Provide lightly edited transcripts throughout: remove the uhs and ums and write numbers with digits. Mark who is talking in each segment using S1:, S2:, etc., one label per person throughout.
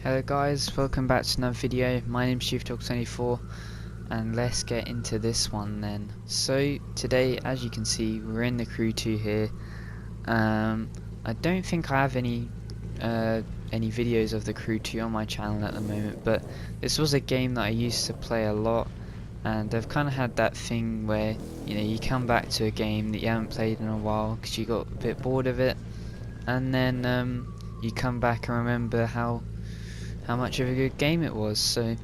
S1: Hello guys, welcome back to another video. My name's ShiftTalk24 and let's get into this one then. So today, as you can see, we're in the Crew 2 here. I don't think I have any videos of the Crew 2 on my channel at the moment, but this was a game that I used to play a lot, and I've kind of had that thing where you come back to a game that you haven't played in a while because you got a bit bored of it, and then you come back and remember how much of a good game it was. So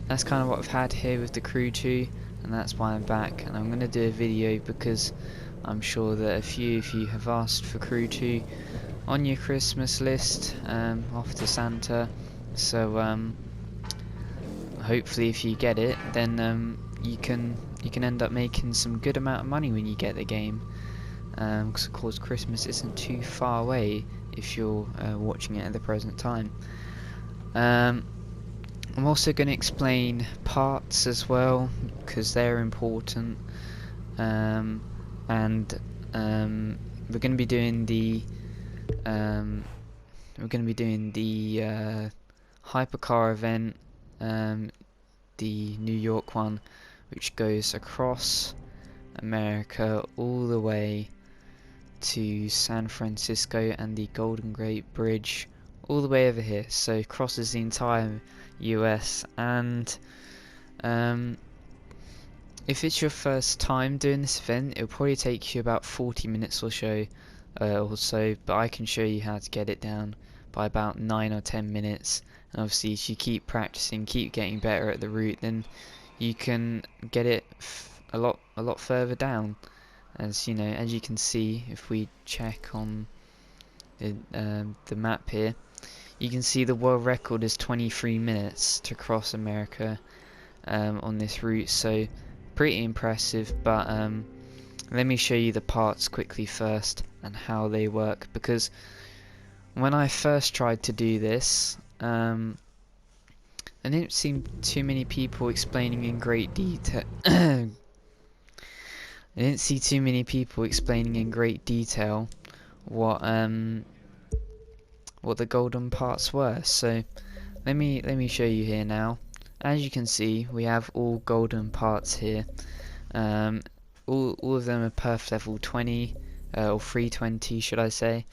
S1: that's kind of what I've had here with the Crew 2, and that's why I'm back. And I'm going to do a video because I'm sure that a few of you have asked for Crew 2 on your Christmas list off to Santa. So hopefully if you get it, then you can end up making some good amount of money when you get the game, because of course Christmas isn't too far away if you're watching it at the present time. I'm also going to explain parts as well because they're important, and we're going to be doing the Hypercar event, the New York one, which goes across America all the way to San Francisco and the Golden Gate Bridge all the way over here, so crosses the entire US. And if it's your first time doing this event, it'll probably take you about 40 minutes or so, but I can show you how to get it down by about 9 or 10 minutes. And obviously if you keep practicing, keep getting better at the route, then you can get it a lot further down. As you can see, if we check on the map here, you can see the world record is 23 minutes to cross America on this route, so pretty impressive. But let me show you the parts quickly first and how they work, because when I first tried to do this, I didn't see too many people explaining in great detail. I didn't see too many people explaining in great detail what the golden parts were. So let me show you here now. As you can see, we have all golden parts here. All of them are perf level 20 or 320 should I say,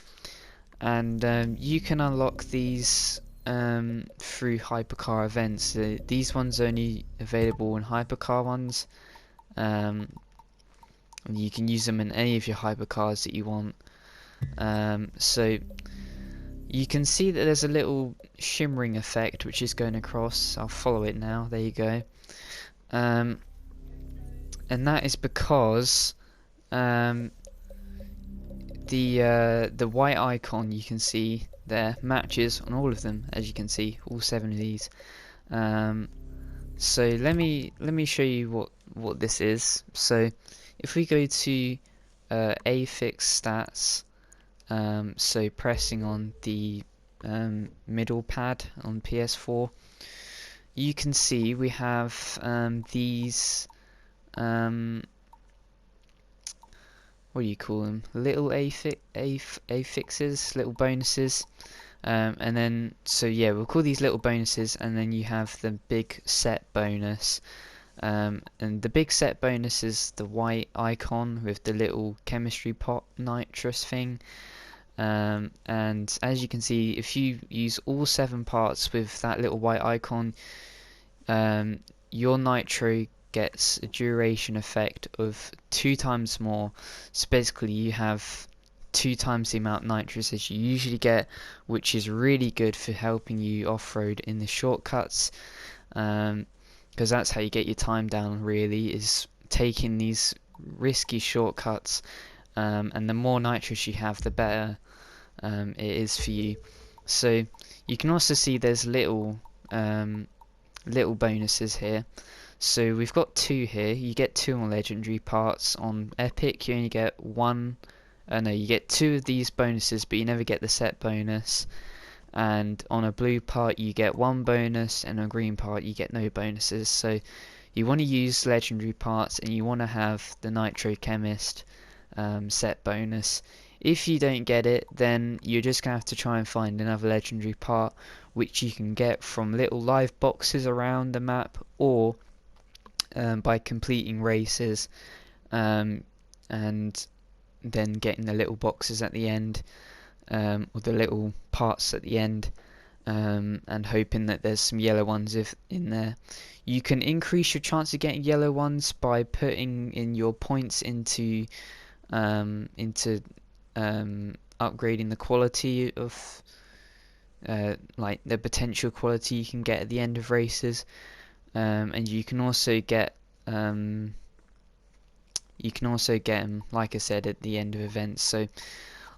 S1: and you can unlock these through Hypercar events. These ones are only available in Hypercar ones. You can use them in any of your Hypercars that you want. So you can see that there's a little shimmering effect which is going across. I'll follow it now. There you go. And that is because the white icon you can see there matches on all of them, as you can see, all 7 of these. So let me show you what this is. So if we go to affix stats, so pressing on the middle pad on PS4, you can see we have these what do you call them? Little affixes, little bonuses, and then so yeah, we'll call these little bonuses, and then you have the big set bonus. And the big set bonus is the white icon with the little chemistry pot nitrous thing. And as you can see, if you use all 7 parts with that little white icon, your nitro gets a duration effect of 2 times more. So basically you have 2 times the amount of nitrous as you usually get, which is really good for helping you off-road in the shortcuts, because that's how you get your time down, really, is taking these risky shortcuts. And the more nitrous you have, the better it is for you. So you can also see there's little bonuses here. So we've got 2 here. You get 2 on legendary parts. On epic you only get 1. No, you get 2 of these bonuses, but you never get the set bonus. And on a blue part you get 1 bonus, and on a green part you get no bonuses. So you want to use legendary parts, and you want to have the nitro chemist set bonus. If you don't get it, then you're just gonna have to try and find another legendary part, which you can get from little live boxes around the map, or by completing races, and then getting the little boxes at the end, or the little parts at the end, and hoping that there's some yellow ones in there. You can increase your chance of getting yellow ones by putting in your points into upgrading the quality of like the potential quality you can get at the end of races, and you can also get them, like I said, at the end of events. So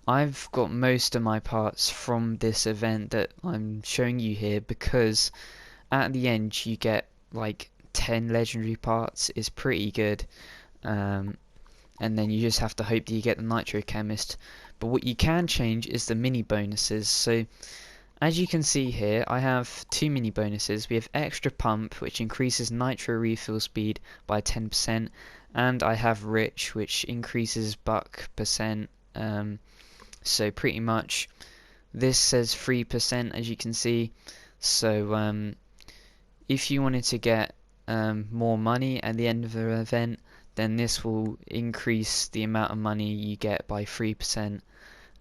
S1: I've got most of my parts from this event that I'm showing you here, because at the end you get like 10 legendary parts. Is pretty good, and then you just have to hope that you get the Nitro Chemist. But what you can change is the mini bonuses. So as you can see here, I have two mini bonuses. We have Extra Pump, which increases nitro refill speed by 10%, and I have Rich, which increases buck percent. So pretty much this says 3%, as you can see. So if you wanted to get more money at the end of the event, then this will increase the amount of money you get by 3%.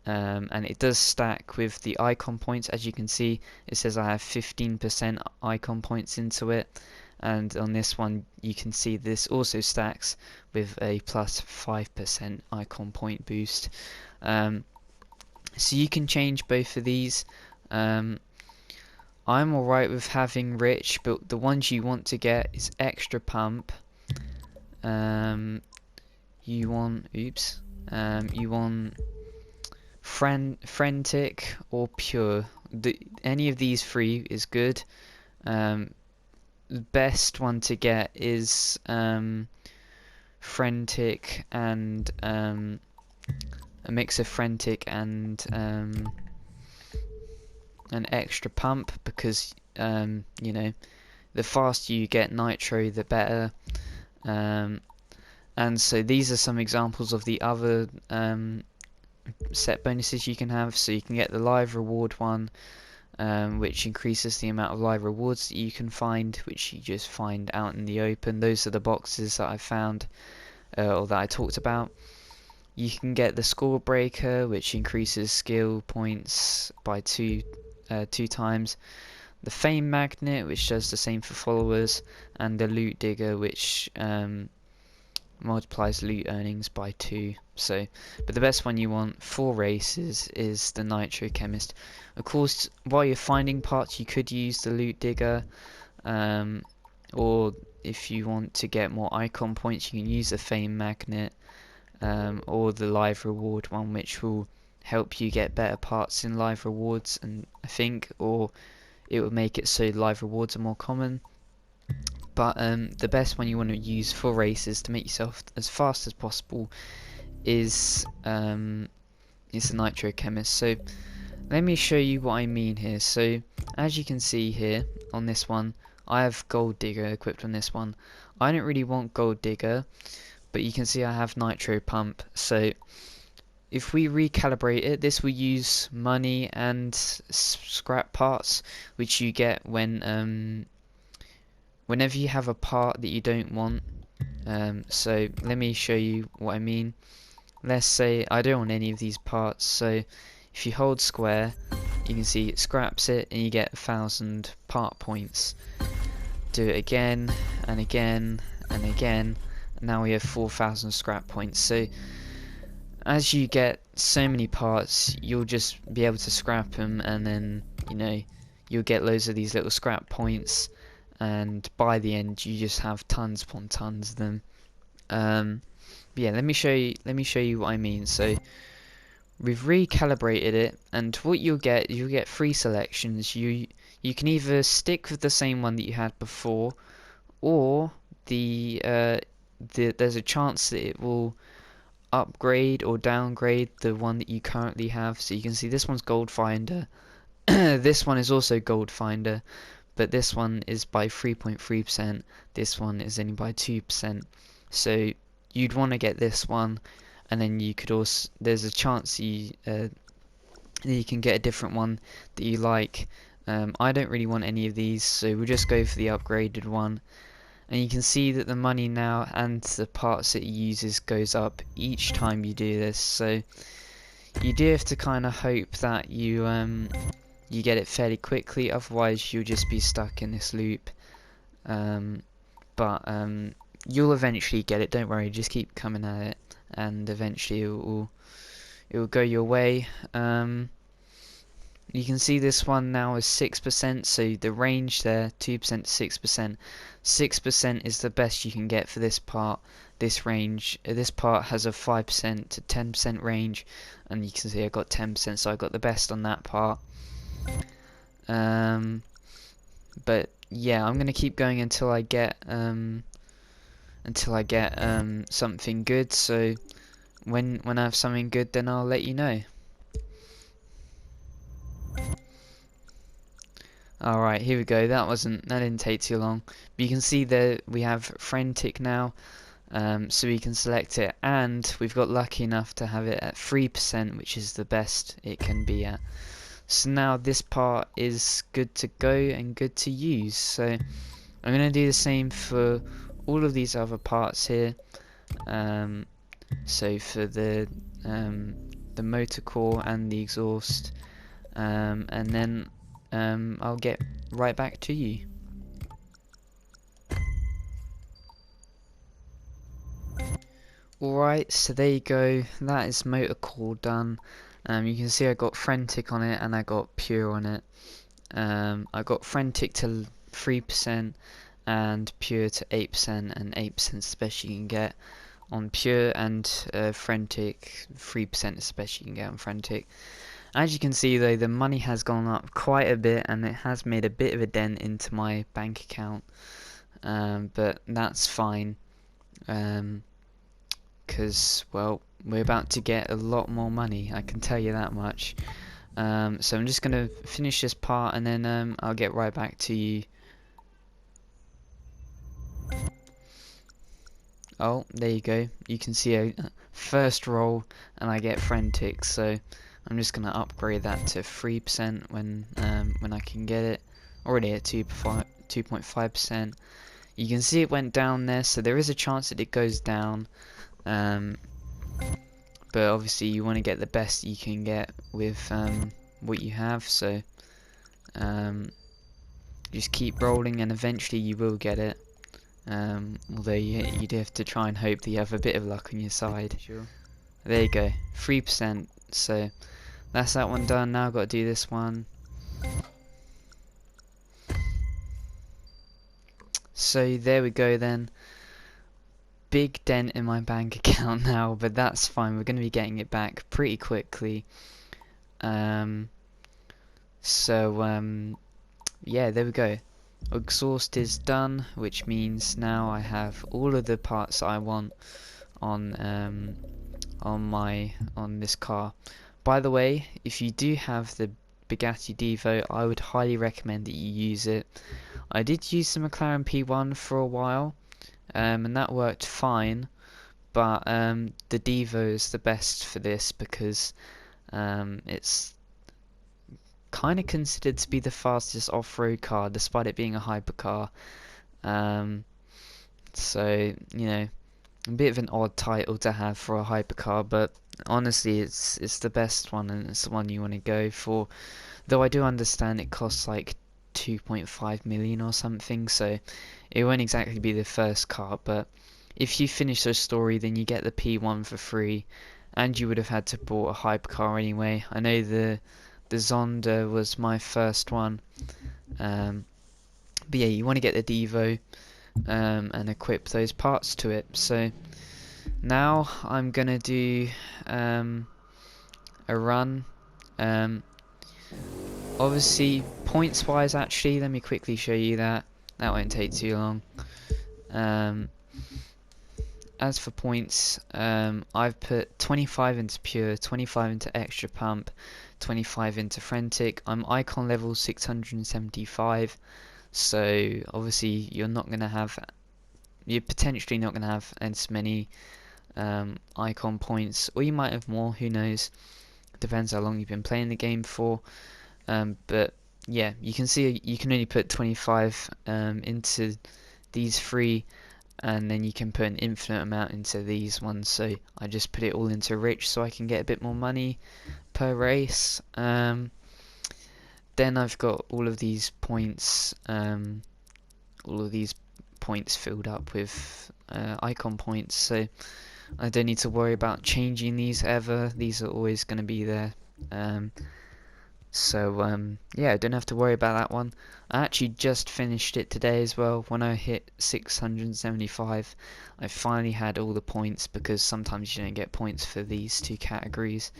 S1: And it does stack with the icon points. As you can see, it says I have 15% icon points into it, and on this one you can see this also stacks with a plus 5% icon point boost. So you can change both of these. I'm alright with having Rich, but the ones you want to get is Extra Pump. You want Frantic or Pure. Any of these three is good. The best one to get is Frantic, and a mix of Frantic and an Extra Pump, because you know, the faster you get Nitro, the better. And so these are some examples of the other set bonuses you can have. So you can get the live reward one, which increases the amount of live rewards that you can find, which you just find out in the open. Those are the boxes that I found, or that I talked about. You can get the Score Breaker, which increases skill points by two times. The Fame Magnet, which does the same for followers, and the Loot Digger, which multiplies loot earnings by 2. So, but the best one you want for races is the Nitro Chemist. Of course, while you're finding parts, you could use the Loot Digger, or if you want to get more icon points, you can use the Fame Magnet, or the Live Reward one, which will help you get better parts in Live Rewards, and I think, or it will make it so Live Rewards are more common. But the best one you want to use for races to make yourself as fast as possible is the Nitro Chemist. So let me show you what I mean here. So as you can see here on this one, I have Gold Digger equipped on this one. I don't really want Gold Digger, but you can see I have Nitro Pump. So if we recalibrate it, this will use money and scrap parts, which you get when whenever you have a part that you don't want. So let me show you what I mean. Let's say I don't want any of these parts, so if you hold square, you can see it scraps it and you get 1,000 part points. Do it again and again and again, and now we have 4,000 scrap points. So as you get so many parts, you'll just be able to scrap them, and then, you know, you'll get loads of these little scrap points, and by the end you just have tons upon tons of them. Yeah, let me show you what I mean. So we've recalibrated it, and what you'll get 3 selections. You can either stick with the same one that you had before, or there's a chance that it will upgrade or downgrade the one that you currently have. So you can see this one's Gold Finder. This one is also Gold Finder, but this one is by 3.3%. This one is only by 2%. So you'd want to get this one, and then you could also, there's a chance you can get a different one that you like, I don't really want any of these, so we'll just go for the upgraded one. And you can see that the money now and the parts it uses goes up each time you do this, so you do have to kind of hope that you get it fairly quickly, otherwise you'll just be stuck in this loop. But you'll eventually get it, don't worry, just keep coming at it, and eventually it will go your way. You can see this one now is 6%, so the range there, 2% to 6%. 6% is the best you can get for this part. This range, this part has a 5% to 10% range, and you can see I got 10%, so I got the best on that part. But yeah, I'm gonna keep going until I get something good. So when I have something good, then I'll let you know. Alright, here we go. That didn't take too long. But you can see that we have Frantic now, so we can select it, and we've got lucky enough to have it at 3%, which is the best it can be at. So now this part is good to go and good to use. So I'm gonna do the same for all of these other parts here. So for the motor core and the exhaust, and then I'll get right back to you. Alright, so there you go, that is motor core done. You can see I got Frantic on it and I got Pure on it. I got Frantic to 3% and Pure to 8%, and 8% is the best you can get on Pure, and Frantic 3% is the best you can get on Frantic. As you can see though, the money has gone up quite a bit and it has made a bit of a dent into my bank account, but that's fine, because well, we're about to get a lot more money, I can tell you that much. So I'm just gonna finish this part and then I'll get right back to you. Oh, there you go, you can see a first roll and I get Frantic, so I'm just gonna upgrade that to 3% when I can get it. Already at 2.5%. You can see it went down there, so there is a chance that it goes down. But obviously you want to get the best you can get with what you have. So just keep rolling, and eventually you will get it. Although you do have to try and hope that you have a bit of luck on your side. Sure. There you go, 3%. So that's that one done. Now I've got to do this one. So there we go then. Big dent in my bank account now, but that's fine. We're going to be getting it back pretty quickly. Yeah, there we go. Exhaust is done, which means now I have all of the parts I want on this car. By the way, if you do have the Bugatti Divo, I would highly recommend that you use it. I did use the McLaren P1 for a while, and that worked fine, but the Divo is the best for this because it's kind of considered to be the fastest off-road car, despite it being a hypercar. So, you know, a bit of an odd title to have for a hypercar, but honestly it's the best one, and it's the one you want to go for. Though I do understand it costs like 2.5 million or something, so it won't exactly be the first car, but if you finish the story then you get the P1 for free, and you would have had to bought a hypercar anyway. I know the Zonda was my first one, but yeah, you want to get the Divo and equip those parts to it. So now I'm gonna do a run. Obviously points wise, actually let me quickly show you that won't take too long. As for points, I've put 25 into Pure, 25 into Extra Pump, 25 into Frantic. I'm icon level 675, so obviously you're potentially not gonna have as many icon points, or you might have more, who knows, depends how long you've been playing the game for. But yeah, you can see you can only put 25 into these three, and then you can put an infinite amount into these ones. So I just put it all into rich so I can get a bit more money per race. Then I've got all of these points, filled up with icon points, so I don't need to worry about changing these ever. These are always going to be there. Yeah, I don't have to worry about that one. I actually just finished it today as well. When I hit 675, I finally had all the points, because sometimes you don't get points for these two categories,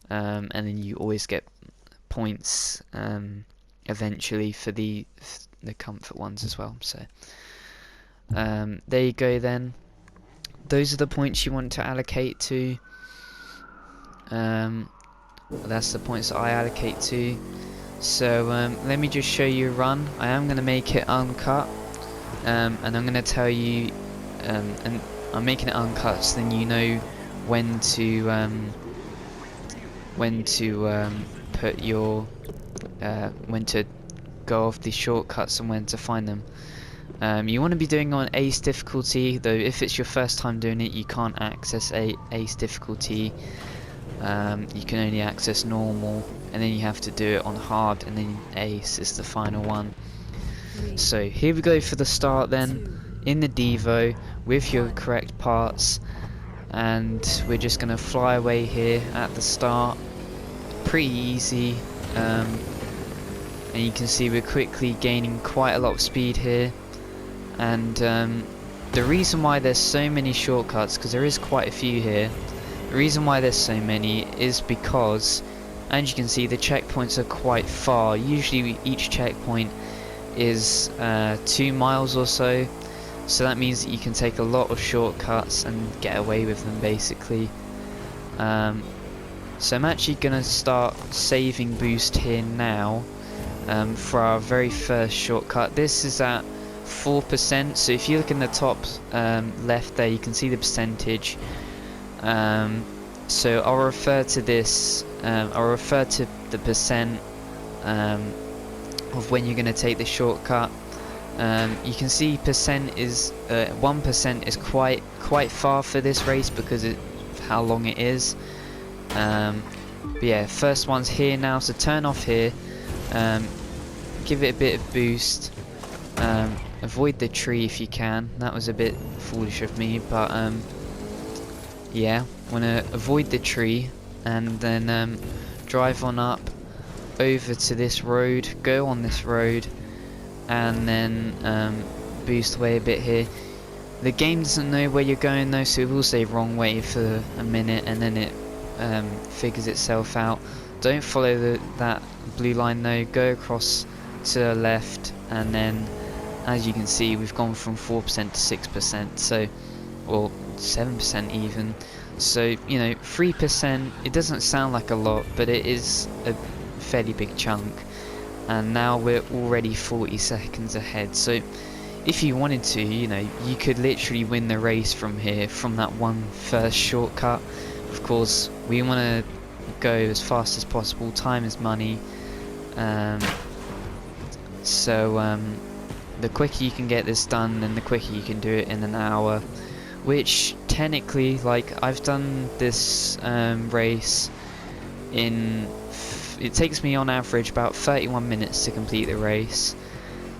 S1: and then you always get points eventually for the comfort ones as well. So there you go then. Those are the points you want to allocate to. That's the points that I allocate to. So let me just show you a run. I am going to make it uncut, and I'm going to tell you, and I'm making it uncut so then you know when to put your when to go off the shortcuts and when to find them. You want to be doing on ace difficulty, though if it's your first time doing it you can't access ace difficulty. You can only access normal, and then you have to do it on hard, and then ace is the final one. So here we go for the start then, in the Devo with your correct parts, and we're just going to fly away here at the start. Pretty easy, and you can see we're quickly gaining quite a lot of speed here. And the reason why there's so many shortcuts, because there is quite a few here, the reason why there's so many is because, as you can see, the checkpoints are quite far. Usually each checkpoint is 2 miles or so, so that means that you can take a lot of shortcuts and get away with them basically. So I'm actually going to start saving boost here now for our very first shortcut. This is at 4%, so if you look in the top left there you can see the percentage. So I'll refer to this, I'll refer to the percent of when you're going to take the shortcut. You can see percent is 1% is quite far for this race because of how long it is. But yeah, first one's here now, so turn off here, give it a bit of boost, avoid the tree if you can. That was a bit foolish of me, but yeah, want to avoid the tree, and then drive on up over to this road, go on this road, and then boost away a bit here. The game doesn't know where you're going though, so it will say wrong way for a minute, and then it figures itself out. Don't follow that blue line though, go across to the left, and then as you can see we've gone from 4% to 6%, so, or 7% even. So, you know, 3%, it doesn't sound like a lot, but it is a fairly big chunk. And now we're already 40 seconds ahead, so if you wanted to, you know, you could literally win the race from here, from that one first shortcut. Of course, we want to go as fast as possible, time is money, so the quicker you can get this done, then the quicker you can do it in an hour. Which technically, like, I've done this race in, it takes me on average about 31 minutes to complete the race,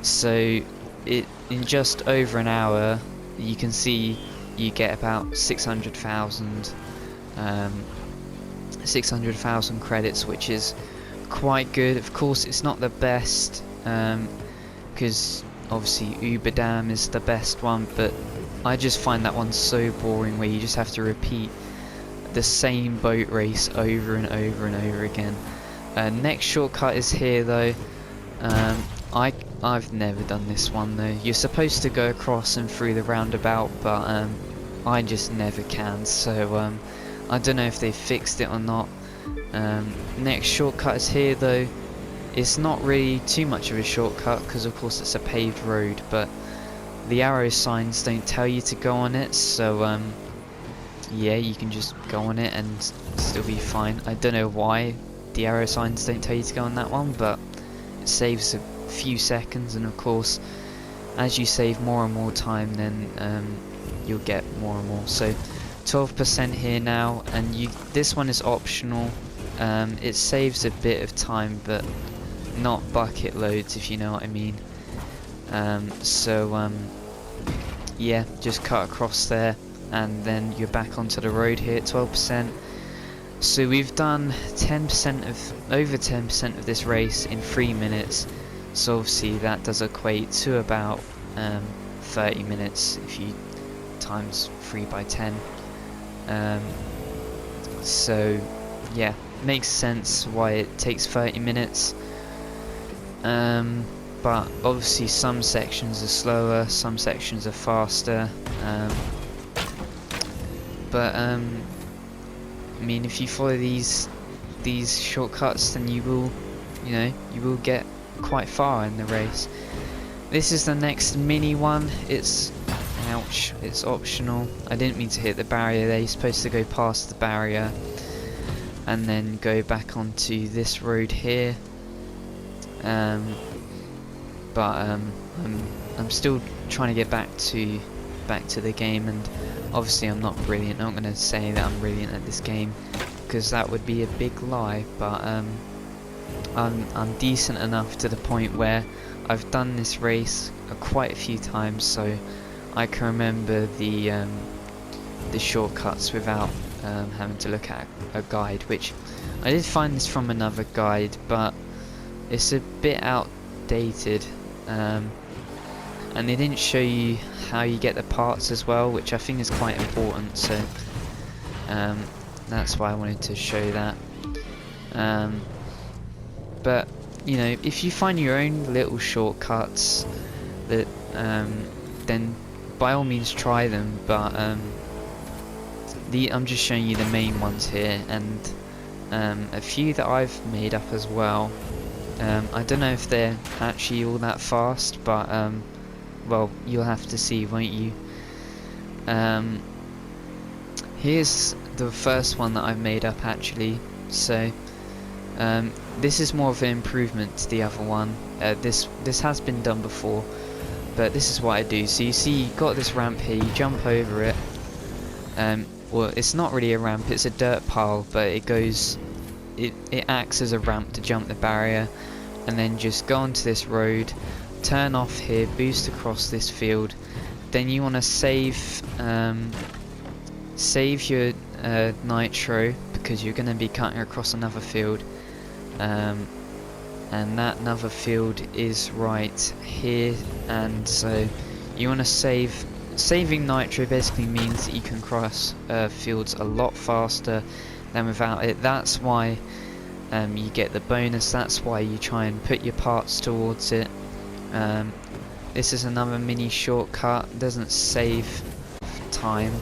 S1: so in just over an hour you can see you get about 600,000 credits, which is quite good. Of course it's not the best, because obviously Uberdam is the best one, but I just find that one so boring, where you just have to repeat the same boat race over and over and over again. Next shortcut is here though. I've never done this one though. You're supposed to go across and through the roundabout, but I just never can, so I don't know if they fixed it or not. Next shortcut is here though. It's not really too much of a shortcut because of course it's a paved road, but the arrow signs don't tell you to go on it, so yeah, you can just go on it and still be fine. I don't know why the arrow signs don't tell you to go on that one, but saves a few seconds, and of course as you save more and more time, then you'll get more and more. So 12% here now, and this one is optional. It saves a bit of time, but not bucket loads, if you know what I mean. Yeah, just cut across there, and then you're back onto the road here at 12%. So we've done over 10% of this race in 3 minutes. So obviously that does equate to about 30 minutes if you times 3 by 10. So yeah, makes sense why it takes 30 minutes. But obviously some sections are slower, some sections are faster. I mean, if you follow these shortcuts, then you will get quite far in the race. This is the next mini one. It's optional. I didn't mean to hit the barrier there. You're supposed to go past the barrier and then go back onto this road here. I'm still trying to get back to the game, and obviously I'm not brilliant. I'm not going to say that I'm brilliant at this game, because that would be a big lie, but I'm decent enough to the point where I've done this race quite a few times, so I can remember the shortcuts without having to look at a guide, which I did find this from another guide, but it's a bit outdated, and they didn't show you how you get the parts as well, which I think is quite important, so that's why I wanted to show that. But you know, if you find your own little shortcuts that then by all means try them, but I'm just showing you the main ones here, and a few that I've made up as well. I don't know if they're actually all that fast, but well, you'll have to see, won't you? Here's the first one that I've made up actually. So this is more of an improvement to the other one. This has been done before, but this is what I do. So you see, you've got this ramp here, you jump over it. Well, it's not really a ramp, it's a dirt pile, but it acts as a ramp to jump the barrier, and then just go onto this road, turn off here, boost across this field. Then you want to save your nitro, because you're going to be cutting across another field, and that another field is right here. And so you want to saving nitro basically means that you can cross fields a lot faster than without it. That's why you get the bonus, that's why you try and put your parts towards it. This is another mini shortcut, doesn't save time.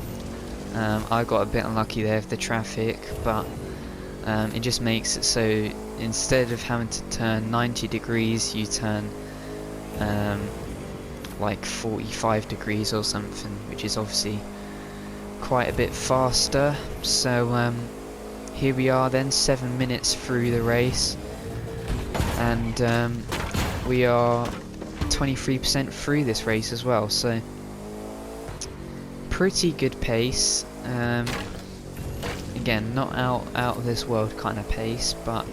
S1: I got a bit unlucky there with the traffic, but it just makes it so instead of having to turn 90 degrees, you turn like 45 degrees or something, which is obviously quite a bit faster. So here we are then, 7 minutes through the race, and we are 23% through this race as well, so pretty good pace. Again, not out of this world kind of pace, but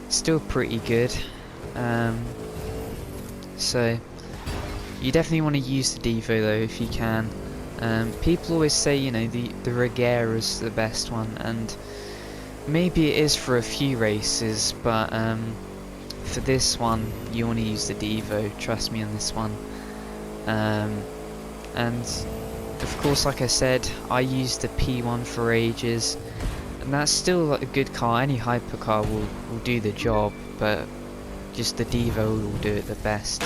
S1: still pretty good. So you definitely want to use the Devo though if you can. People always say, you know, the Regera is the best one, and maybe it is for a few races, but for this one you want to use the Devo, trust me on this one. And of course, like I said, I used the P1 for ages, and that's still a good car. Any hypercar will do the job, but just the Devo will do it the best.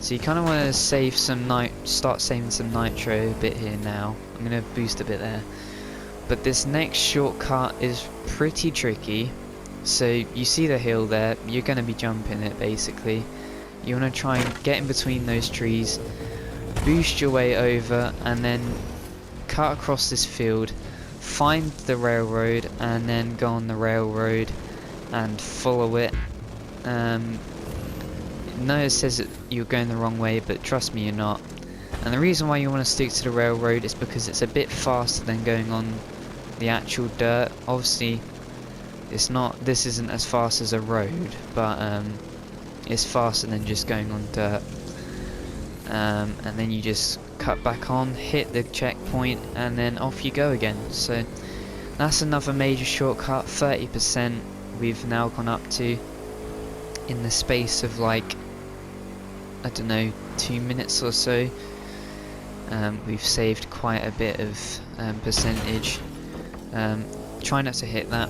S1: So you kind of want to start saving some nitro a bit here now. I'm going to boost a bit there. But this next shortcut is pretty tricky. So you see the hill there, you're going to be jumping it basically. You want to try and get in between those trees, boost your way over, and then cut across this field, find the railroad, and then go on the railroad, and follow it. No, it says that you're going the wrong way, but trust me, you're not. And the reason why you want to stick to the railroad is because it's a bit faster than going on the actual dirt. Obviously, this isn't as fast as a road, but it's faster than just going on dirt. And then you just cut back on, hit the checkpoint, and then off you go again. So that's another major shortcut. 30% we've now gone up to in the space of like, I don't know, 2 minutes or so. We've saved quite a bit of percentage. Try not to hit that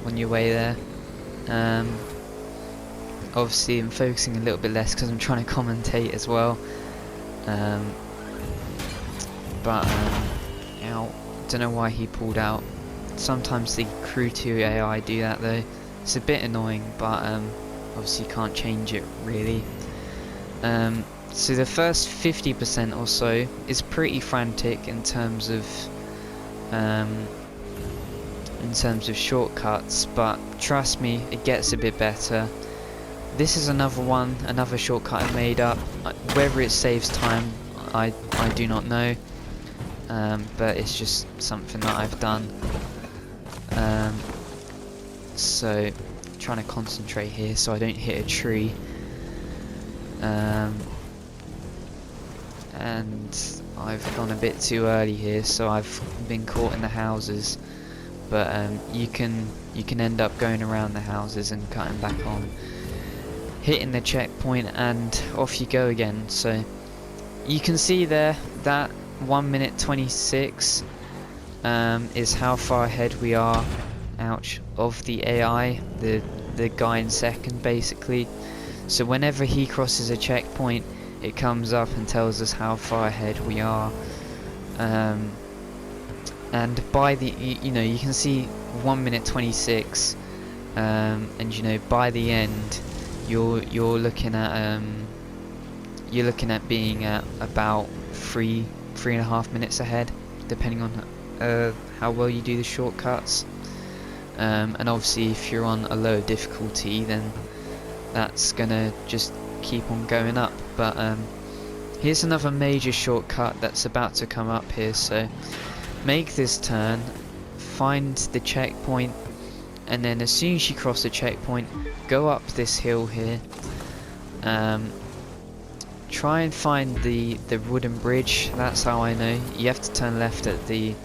S1: on your way there. Obviously I'm focusing a little bit less because I'm trying to commentate as well. Ow, don't know why he pulled out. Sometimes the Crew 2 AI do that though. It's a bit annoying, but obviously you can't change it really. So the first 50% or so is pretty frantic in terms of shortcuts, but trust me, it gets a bit better. This is another shortcut I made up. Whether it saves time, I do not know, but it's just something that I've done. So trying to concentrate here so I don't hit a tree. And I've gone a bit too early here, so I've been caught in the houses. But you can end up going around the houses and cutting back on, hitting the checkpoint, and off you go again. So you can see there that 1 minute 26 is how far ahead we are. Ouch, of the AI, the guy in second basically. So whenever he crosses a checkpoint, it comes up and tells us how far ahead we are. And by the you can see 1 minute 26, and by the end you're looking at being at about 3.5 minutes ahead, depending on how well you do the shortcuts. And obviously if you're on a lower difficulty, then that's gonna just keep on going up. But here's another major shortcut that's about to come up here. So make this turn, find the checkpoint, and then as soon as you cross the checkpoint, go up this hill here. Try and find the wooden bridge. That's how I know. You have to turn left at the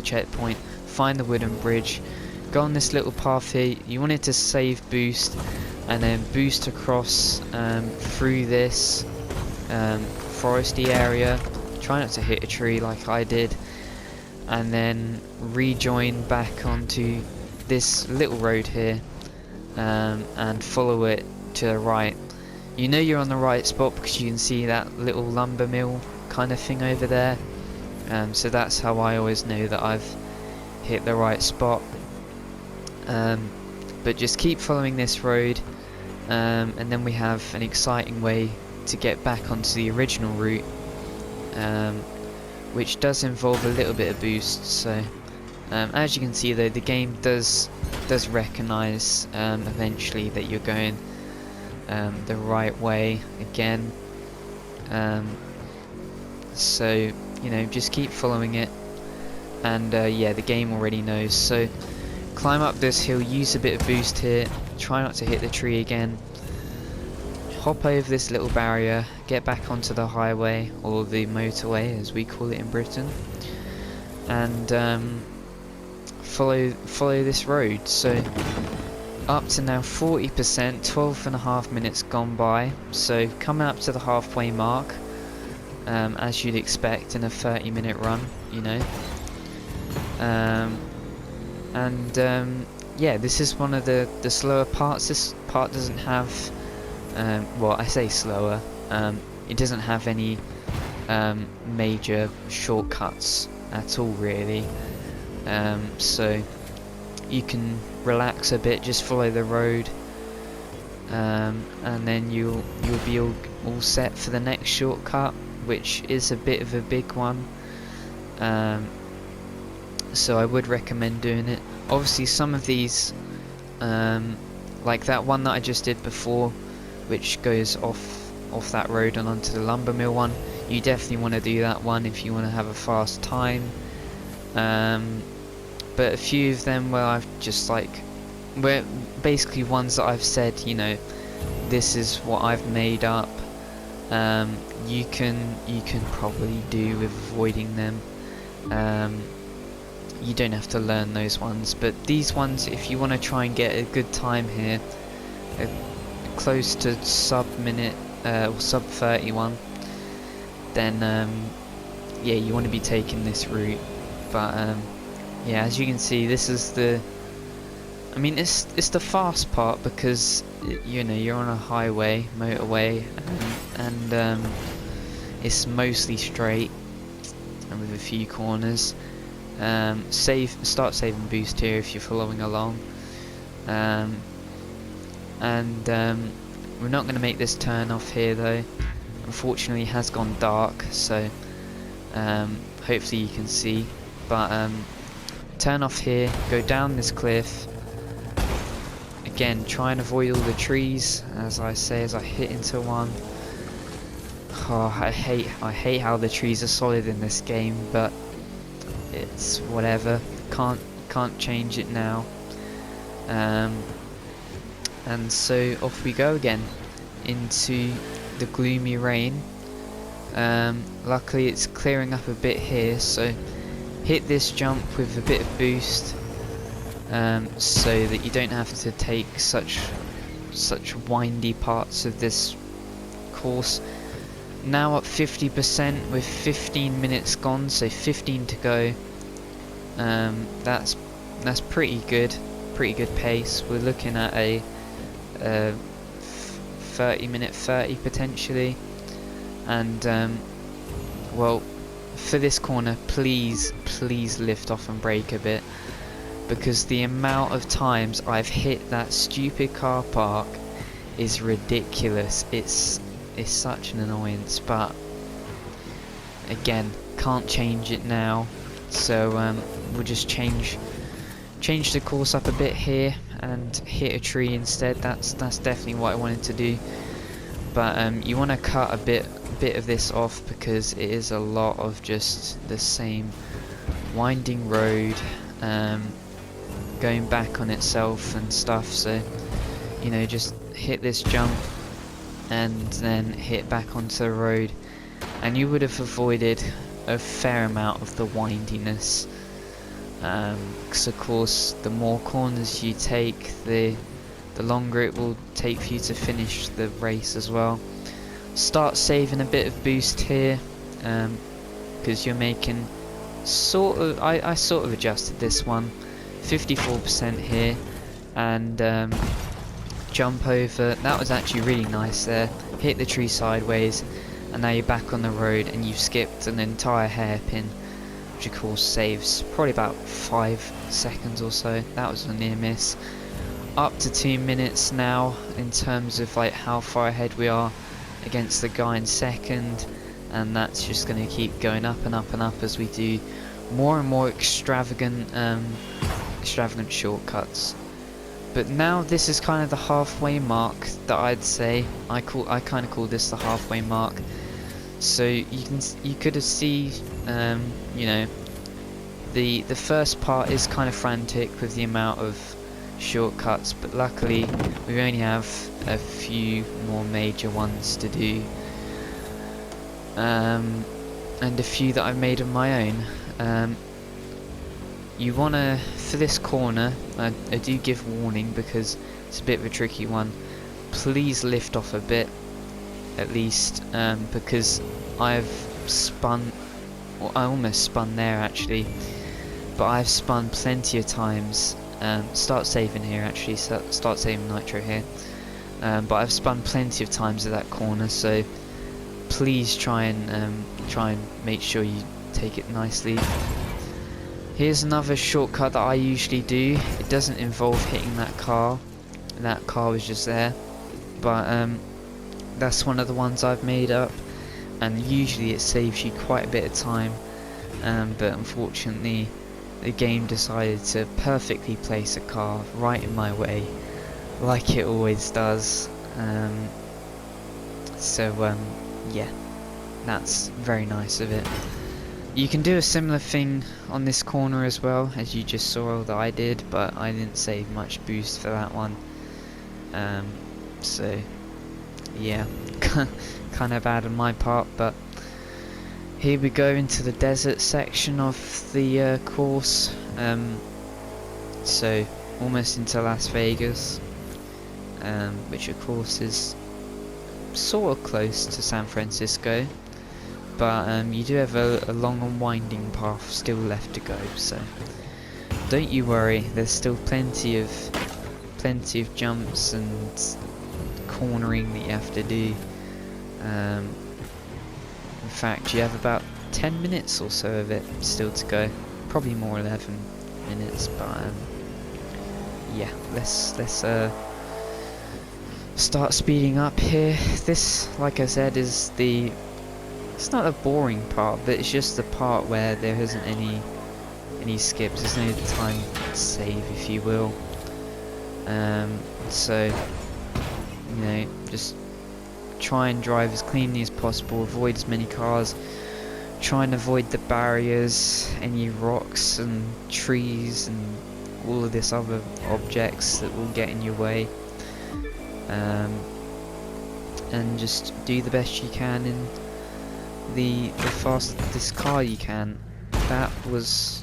S1: checkpoint, find the wooden bridge, go on this little path here. You want it to save boost, and then boost across through this foresty area. Try not to hit a tree like I did, and then rejoin back onto this little road here, and follow it to the right. You know you're on the right spot because you can see that little lumber mill kind of thing over there. So that's how I always know that I've hit the right spot. But just keep following this road, and then we have an exciting way to get back onto the original route, which does involve a little bit of boost. So as you can see though, the game does recognise eventually that you're going the right way again. So just keep following it, and yeah, the game already knows. So climb up this hill, use a bit of boost here, try not to hit the tree again, hop over this little barrier, get back onto the highway, or the motorway as we call it in Britain, and follow this road. So up to now 40%, 12.5 minutes gone by, so coming up to the halfway mark, as you'd expect in a 30-minute run, yeah, this is one of the slower parts. This part doesn't have, well, I say slower, it doesn't have any major shortcuts at all really, so you can relax a bit, just follow the road, and then you'll be all set for the next shortcut, which is a bit of a big one. So I would recommend doing it. Obviously some of these like that one that I just did before, which goes off that road and onto the lumber mill one. You definitely want to do that one if you want to have a fast time. But a few of them where I've just where basically ones that I've said, you know, this is what I've made up. You can probably do with avoiding them. You don't have to learn those ones, but these ones, if you want to try and get a good time here, close to sub-minute or sub-31, then yeah, you want to be taking this route. But yeah, as you can see, this is the, I mean, it's the fast part because you know, you're on a highway, motorway, and it's mostly straight and with a few corners. Start saving boost here if you're following along. And we're not going to make this turn off here though. Unfortunately, it has gone dark, so hopefully you can see. But turn off here, go down this cliff. Again, try and avoid all the trees, as I say, as I hit into one. Oh, I hate how the trees are solid in this game, but it's whatever. Can't change it now. And so off we go again into the gloomy rain. Luckily it's clearing up a bit here, so hit this jump with a bit of boost, so that you don't have to take such windy parts of this course. Now at 50% with 15 minutes gone, so 15 to go. That's pretty good pace. We're looking at a 30-minute 30 potentially. And well, for this corner, please lift off and brake a bit, because the amount of times I've hit that stupid car park is ridiculous. It's such an annoyance, but again, can't change it now, so we'll just change the course up a bit here and hit a tree instead. That's definitely what I wanted to do. But you want to cut a bit of this off, because it is a lot of just the same winding road, going back on itself and stuff. So you know, just hit this jump and then hit back onto the road, and you would have avoided a fair amount of the windiness, because of course the more corners you take, the longer it will take for you to finish the race as well. Start saving a bit of boost here, because you're making sort of, I sort of adjusted this one, 54% here, and jump over. That was actually really nice there. Hit the tree sideways, and now you're back on the road, and you've skipped an entire hairpin, which of course saves probably about 5 seconds or so. That was a near miss. Up to 2 minutes now in terms of like how far ahead we are against the guy in second, and that's just going to keep going up and up and up as we do more and more extravagant shortcuts. But now this is kind of the halfway mark that I'd say. I kind of call this the halfway mark. So you could have seen, you know, the first part is kind of frantic with the amount of shortcuts, but luckily we only have a few more major ones to do, and a few that I've made of my own. You wanna, for this corner, I do give warning because it's a bit of a tricky one, please lift off a bit at least, because I've spun, or I almost spun there actually, but I've spun plenty of times. Start saving here actually, start saving nitro here, but I've spun plenty of times at that corner, so please try and make sure you take it nicely. Here's another shortcut that I usually do. It doesn't involve hitting that car. That car was just there, but that's one of the ones I've made up, and usually it saves you quite a bit of time, but unfortunately the game decided to perfectly place a car right in my way, like it always does. Yeah, that's very nice of it. You can do a similar thing on this corner as well, as you just saw that I did, but I didn't save much boost for that one. So yeah, kind of bad on my part, but here we go into the desert section of the course. So almost into Las Vegas, which of course is sort of close to San Francisco, but you do have a long and winding path still left to go, so don't you worry, there's still plenty of jumps and cornering that you have to do. In fact, you have about 10 minutes or so of it still to go, probably more 11 minutes, but yeah, let's start speeding up here. This, like I said, is it's not a boring part, but it's just the part where there isn't any skips. There's no time save, if you will. So you know, just try and drive as cleanly as possible, avoid as many cars, try and avoid the barriers, any rocks and trees and all of this other objects that will get in your way, and just do the best you can in the fastest car you can. That was,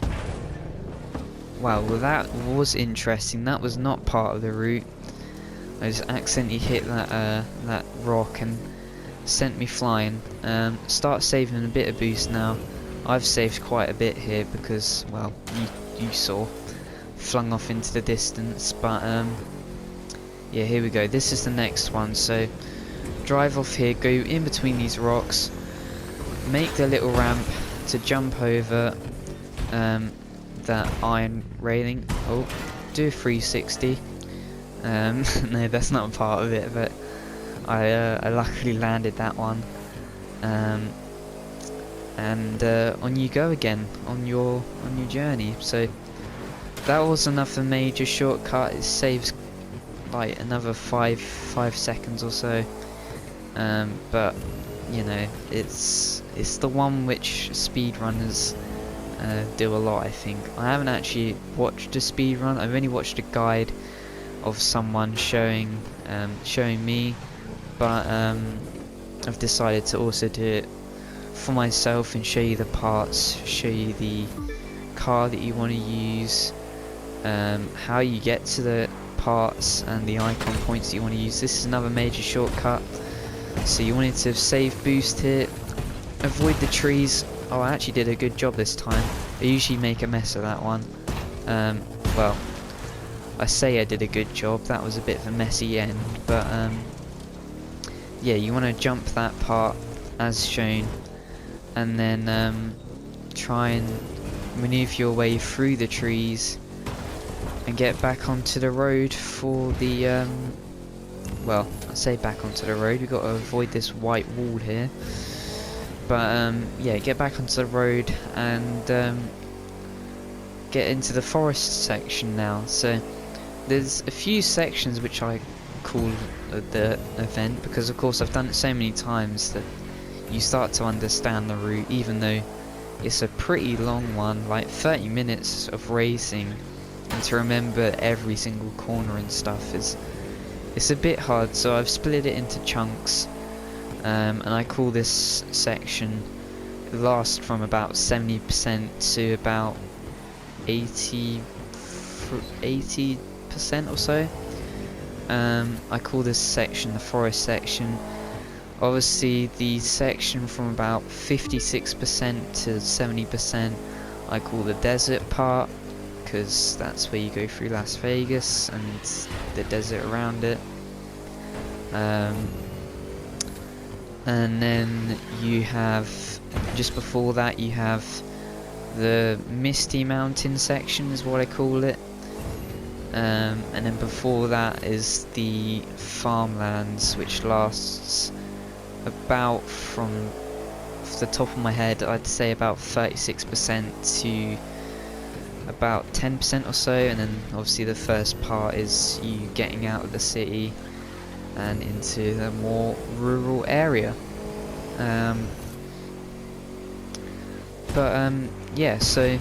S1: wow, well, that was interesting. That was not part of the route. I just accidentally hit that rock and sent me flying. Start saving a bit of boost now. I've saved quite a bit here because, well, you saw, flung off into the distance. But yeah, here we go. This is the next one. So drive off here, go in between these rocks, make the little ramp to jump over that iron railing. Oh, do a 360. No, that's not a part of it, but I luckily landed that one. And on you go again on your journey. So that was another major shortcut. It saves like another 5 seconds or so. But you know, it's the one which speedrunners do a lot, I think. I haven't actually watched a speedrun. I've only watched a guide of someone showing me, but I've decided to also do it for myself and show you the parts, show you the car that you want to use, how you get to the parts and the icon points that you want to use. This is another major shortcut. So you wanted to save boost here, avoid the trees. Oh, I actually did a good job this time. I usually make a mess of that one. Well, I say I did a good job. That was a bit of a messy end, but yeah, you want to jump that part as shown, and then try and maneuver your way through the trees and get back onto the road for the well, I say back onto the road, we've got to avoid this white wall here, but yeah, get back onto the road and get into the forest section now. So there's a few sections which I call the event, because of course I've done it so many times that you start to understand the route, even though it's a pretty long one, like 30 minutes of racing, and to remember every single corner and stuff it's a bit hard. So I've split it into chunks, and I call this section, it lasts from about 70% to about 80% or so. I call this section the forest section. Obviously the section from about 56% to 70% I call the desert part, because that's where you go through Las Vegas and the desert around it. And then you have, just before that, you have the Misty Mountain section is what I call it. And then before that is the farmlands, which lasts about, from off the top of my head, I'd say about 36% to about 10% or so, and then obviously the first part is you getting out of the city and into the more rural area. Yeah, so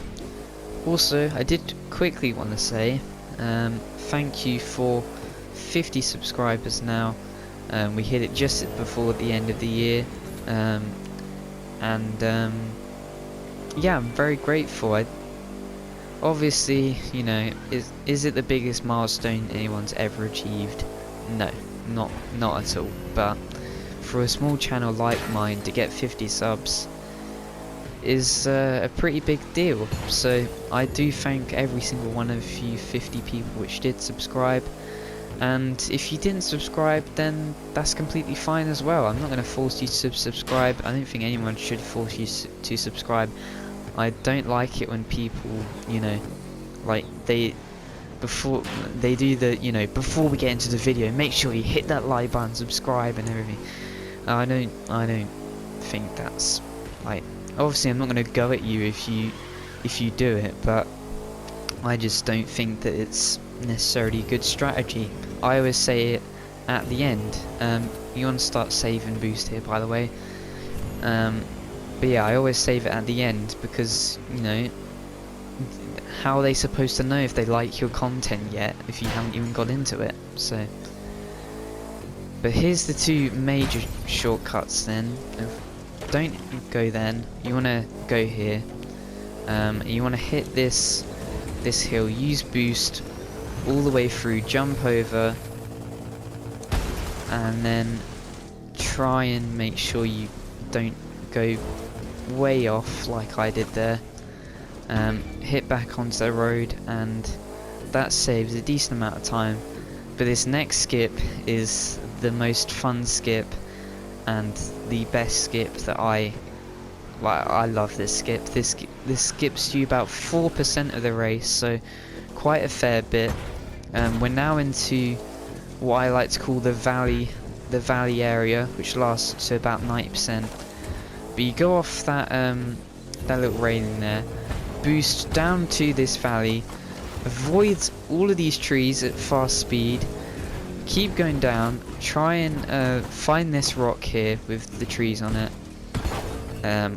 S1: also I did quickly want to say thank you for 50 subscribers now. We hit it just before the end of the year, yeah, I'm very grateful. Obviously, you know, is it the biggest milestone anyone's ever achieved? No, not at all. But for a small channel like mine to get 50 subs is a pretty big deal. So I do thank every single one of you 50 people which did subscribe. And if you didn't subscribe, then that's completely fine as well. I'm not going to force you to subscribe. I don't think anyone should force you to subscribe. I don't like it when people, you know, like before they do the, you know, before we get into the video, make sure you hit that like button, subscribe and everything. I don't think that's, like, obviously I'm not going to go at you if you do it, but I just don't think that it's necessarily a good strategy. I always say it at the end. You want to start saving boost here, by the way. But yeah, I always save it at the end because, you know, how are they supposed to know if they like your content yet if you haven't even got into it? So, but here's the two major shortcuts then. Don't go then. You want to go here. You want to hit this hill, use boost all the way through, jump over, and then try and make sure you don't go way off like I did there. Hit back onto the road, and that saves a decent amount of time. But this next skip is the most fun skip and the best skip that I love this skip. This skips you about 4% of the race, so quite a fair bit. We're now into what I like to call the valley area, which lasts to about 90%. But you go off that little railing there, boost down to this valley, avoid all of these trees at fast speed, keep going down, try and find this rock here with the trees on it,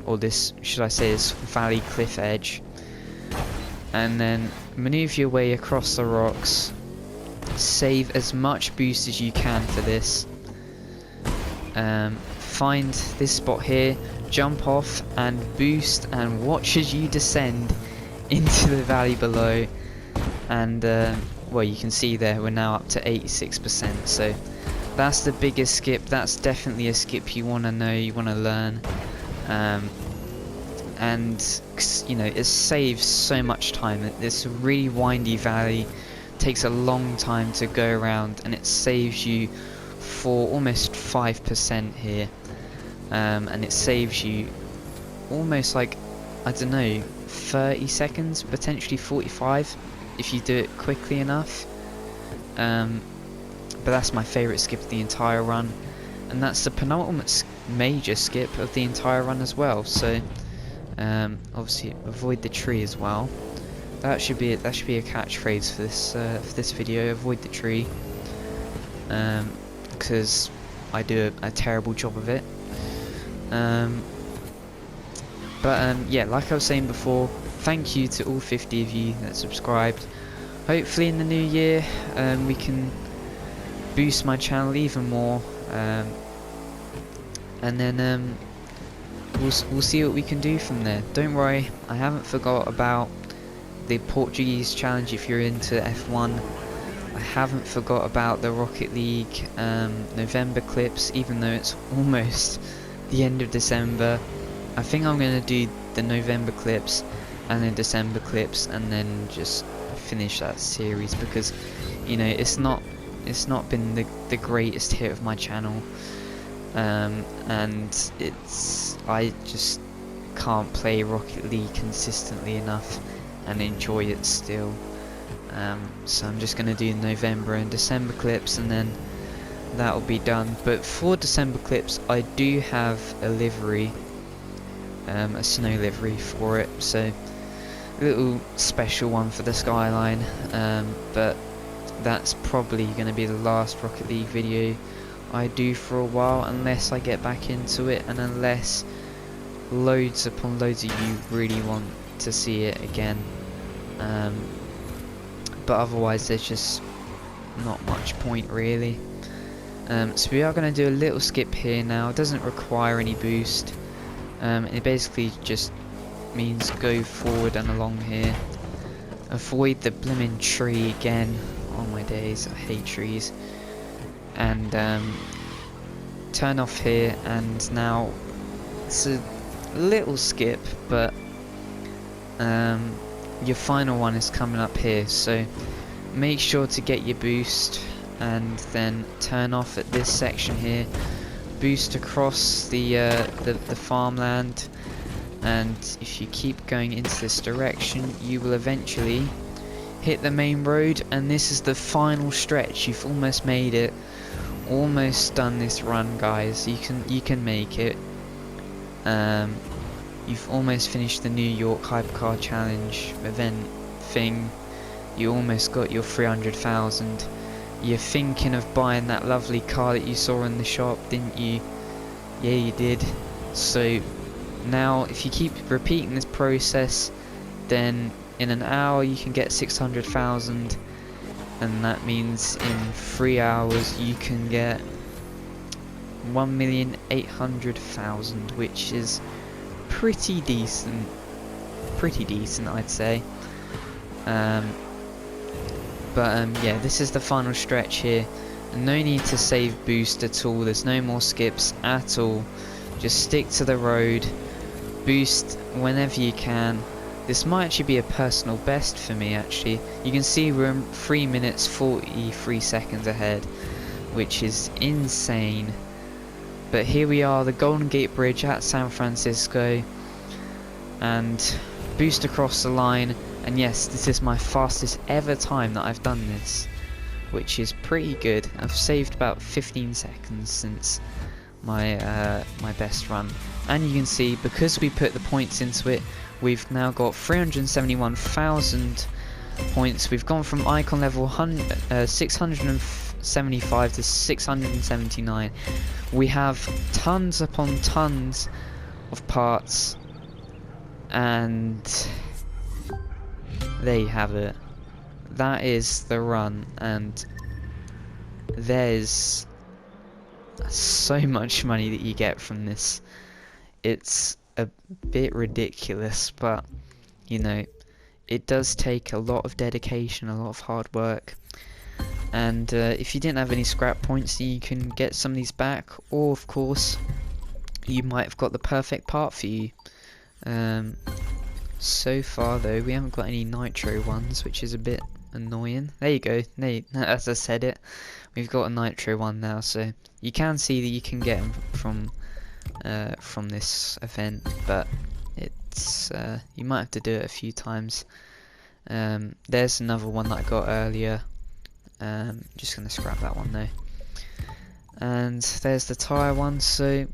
S1: or this, should I say, this valley cliff edge, and then maneuver your way across the rocks. Save as much boost as you can for this. Find this spot here, jump off and boost, and watch as you descend into the valley below. And well, you can see there we're now up to 86%, so that's the biggest skip. That's definitely a skip you want to know, you want to learn. And you know, it saves so much time. This really windy valley takes a long time to go around, and it saves you for almost 5% here. And it saves you almost, like, I don't know, 30 seconds, potentially 45 if you do it quickly enough. But that's my favourite skip of the entire run, and that's the penultimate major skip of the entire run as well. So obviously avoid the tree as well. That should be a catchphrase for this video. Avoid the tree, because I do a terrible job of it. Yeah, like I was saying before, thank you to all 50 of you that subscribed. Hopefully in the new year we can boost my channel even more, and then we'll see what we can do from there. Don't worry, I haven't forgot about the Portuguese challenge if you're into F1. I haven't forgot about the Rocket League November clips, even though it's almost the end of December. I think I'm going to do the November clips and the December clips, and then just finish that series, because, you know, it's not been the greatest hit of my channel, and I just can't play Rocket League consistently enough and enjoy it still. So I'm just going to do November and December clips, and then that'll be done. But for December clips, I do have a livery, a snow livery for it, so little special one for the skyline, but that's probably going to be the last Rocket League video I do for a while, unless I get back into it, and unless loads upon loads of you really want to see it again. But otherwise there's just not much point really. So we are going to do a little skip here now. It doesn't require any boost. It basically just means go forward and along here. Avoid the blimmin' tree again. Oh my days, I hate trees. And turn off here, and now it's a little skip, but your final one is coming up here, so make sure to get your boost and then turn off at this section here. Boost across the farmland, and if you keep going into this direction you will eventually hit the main road, and this is the final stretch. You've almost made it, almost done this run, guys. You can make it. You've almost finished the New York Hypercar Challenge event thing. You almost got your 300,000. You're thinking of buying that lovely car that you saw in the shop, didn't you? Yeah, you did. So now if you keep repeating this process, then in an hour you can get 600,000, and that means in 3 hours you can get 1,800,000, which is pretty decent. I'd say. Yeah, this is the final stretch here. No need to save boost at all. There's no more skips at all. Just stick to the road. Boost whenever you can. This might actually be a personal best for me, actually. You can see we're 3 minutes 43 seconds ahead, which is insane. But here we are, the Golden Gate Bridge at San Francisco, and boost across the line. And yes, this is my fastest ever time that I've done this, which is pretty good. I've saved about 15 seconds since my my best run. And you can see, because we put the points into it, we've now got 371,000 points. We've gone from icon level 675 to 679. We have tons upon tons of parts, and there you have it. That is the run, and there's so much money that you get from this. It's a bit ridiculous, but you know, it does take a lot of dedication, a lot of hard work. And if you didn't have any scrap points, you can get some of these back, or of course you might have got the perfect part for you. So far though, we haven't got any nitro ones, which is a bit annoying. There you go, as I said it, we've got a nitro one now, so you can see that you can get them from this event, but it's you might have to do it a few times. There's another one that I got earlier. Just gonna scrap that one though. And there's the tyre one. So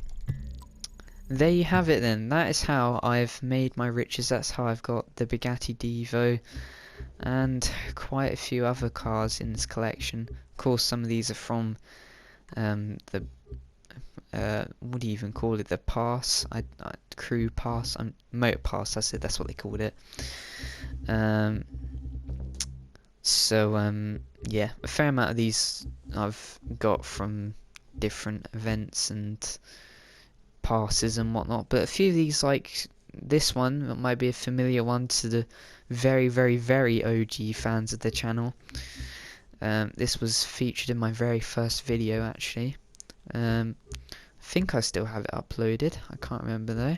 S1: there you have it then. That is how I've made my riches. That's how I've got the Bugatti Divo and quite a few other cars in this collection. Of course, some of these are from the what do you even call it? The pass, crew pass, motor pass. That's what they called it. Yeah, a fair amount of these I've got from different events and passes and whatnot, but a few of these, like this one, might be a familiar one to the very OG fans of the channel. This was featured in my very first video, actually. I think I still have it uploaded, I can't remember though.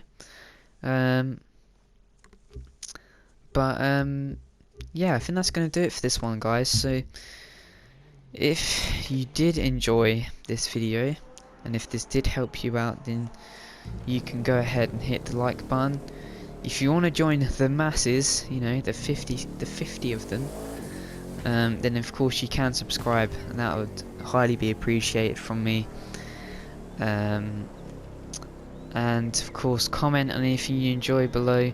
S1: Yeah, I think that's going to do it for this one, guys. So if you did enjoy this video, and if this did help you out, then you can go ahead and hit the like button. If you want to join the masses, you know, the 50 of them, then of course you can subscribe, and that would highly be appreciated from me. And of course, comment on anything you enjoy below.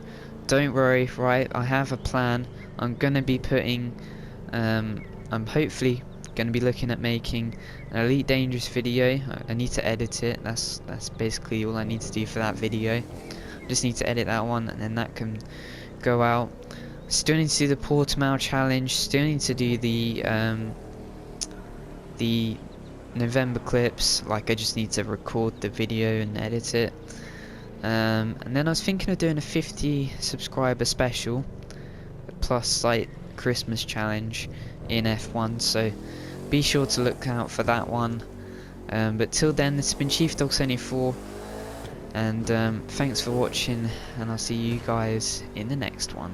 S1: don't worry, right, I have a plan. I'm gonna be putting, I'm hopefully gonna be looking at making an Elite Dangerous video. I need to edit it. That's basically all I need to do for that video. Just need to edit that one, and then that can go out. Still need to do the Portimao challenge. Still need to do the November clips. Like, I just need to record the video and edit it. And then I was thinking of doing a 50 subscriber special plus like Christmas challenge in F1, so be sure to look out for that one. But till then, this has been Chief Dog 74, and thanks for watching, and I'll see you guys in the next one.